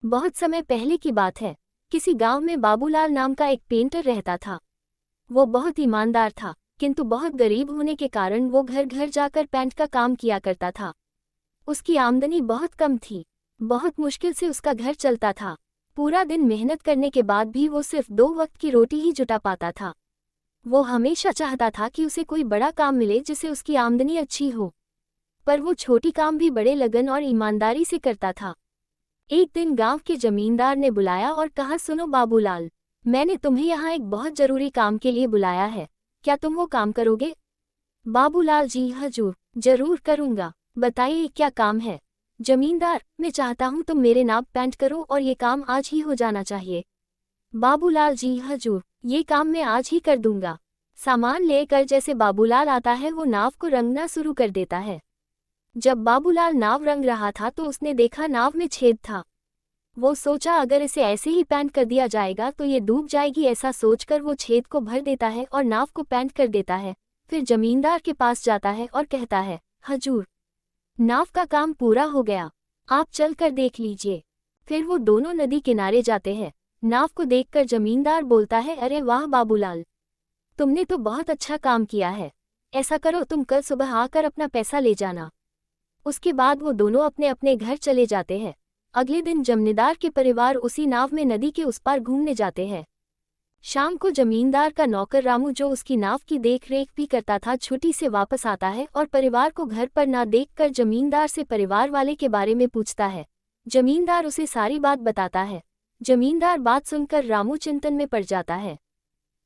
बहुत समय पहले की बात है। किसी गांव में बाबूलाल नाम का एक पेंटर रहता था। वो बहुत ईमानदार था, किंतु बहुत गरीब होने के कारण वो घर घर जाकर पेंट का काम किया करता था। उसकी आमदनी बहुत कम थी। बहुत मुश्किल से उसका घर चलता था। पूरा दिन मेहनत करने के बाद भी वो सिर्फ 2 वक्त की रोटी ही जुटा पाता था। वो हमेशा चाहता था कि उसे कोई बड़ा काम मिले जिससे उसकी आमदनी अच्छी हो, पर वो छोटी काम भी बड़े लगन और ईमानदारी से करता था। एक दिन गांव के जमींदार ने बुलाया और कहा, सुनो बाबूलाल, मैंने तुम्हें यहाँ एक बहुत जरूरी काम के लिए बुलाया है। क्या तुम वो काम करोगे? बाबूलाल, जी हजूर, जरूर करूँगा। बताइए क्या काम है? जमींदार, मैं चाहता हूँ तुम मेरे नाव पेंट करो और ये काम आज ही हो जाना चाहिए। बाबूलाल, जी हजूर, ये काम मैं आज ही कर दूंगा। सामान लेकर जैसे बाबूलाल आता है वो नाव को रंगना शुरू कर देता है। जब बाबूलाल नाव रंग रहा था तो उसने देखा नाव में छेद था। वो सोचा अगर इसे ऐसे ही पेंट कर दिया जाएगा तो ये डूब जाएगी। ऐसा सोचकर वो छेद को भर देता है और नाव को पेंट कर देता है। फिर जमींदार के पास जाता है और कहता है, हजूर, नाव का काम पूरा हो गया, आप चल कर देख लीजिए। फिर वो दोनों नदी किनारे जाते हैं। नाव को देखकर जमींदार बोलता है, अरे वाह बाबूलाल, तुमने तो बहुत अच्छा काम किया है। ऐसा करो, तुम कल सुबह आकर अपना पैसा ले जाना। उसके बाद वो दोनों अपने अपने घर चले जाते हैं। अगले दिन जमींदार के परिवार उसी नाव में नदी के उस पार घूमने जाते हैं। शाम को जमींदार का नौकर रामू, जो उसकी नाव की देखरेख भी करता था, छुट्टी से वापस आता है और परिवार को घर पर ना देखकर जमींदार से परिवार वाले के बारे में पूछता है। जमींदार उसे सारी बात बताता है। जमींदार बात सुनकर रामू चिंतन में पड़ जाता है।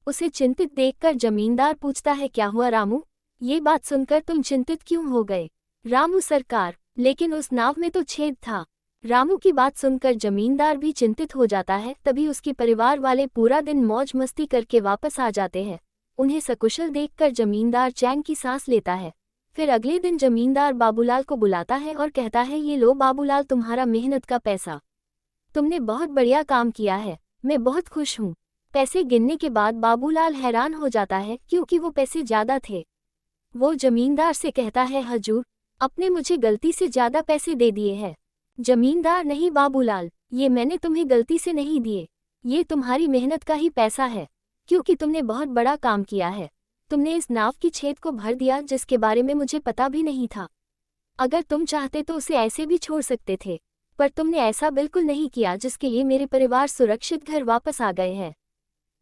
उसे चिंतित देखकर जमींदार पूछता है, क्या हुआ रामू, ये बात सुनकर तुम चिंतित क्यों हो गए? रामू, सरकार, लेकिन उस नाव में तो छेद था। रामू की बात सुनकर जमींदार भी चिंतित हो जाता है। तभी उसके परिवार वाले पूरा दिन मौज मस्ती करके वापस आ जाते हैं। उन्हें सकुशल देखकर जमींदार चैन की सांस लेता है। फिर अगले दिन जमींदार बाबूलाल को बुलाता है और कहता है, ये लो बाबूलाल, तुम्हारा मेहनत का पैसा। तुमने बहुत बढ़िया काम किया है, मैं बहुत खुश हूँ। पैसे गिनने के बाद बाबूलाल हैरान हो जाता है क्योंकि वो पैसे ज्यादा थे। वो जमींदार से कहता है, हजूर, आपने मुझे गलती से ज्यादा पैसे दे दिए हैं। जमींदार, नहीं बाबूलाल, ये मैंने तुम्हें गलती से नहीं दिए, ये तुम्हारी मेहनत का ही पैसा है, क्योंकि तुमने बहुत बड़ा काम किया है। तुमने इस नाव की छेद को भर दिया जिसके बारे में मुझे पता भी नहीं था। अगर तुम चाहते तो उसे ऐसे भी छोड़ सकते थे, पर तुमने ऐसा बिल्कुल नहीं किया, जिसके लिए मेरे परिवार सुरक्षित घर वापस आ गए हैं।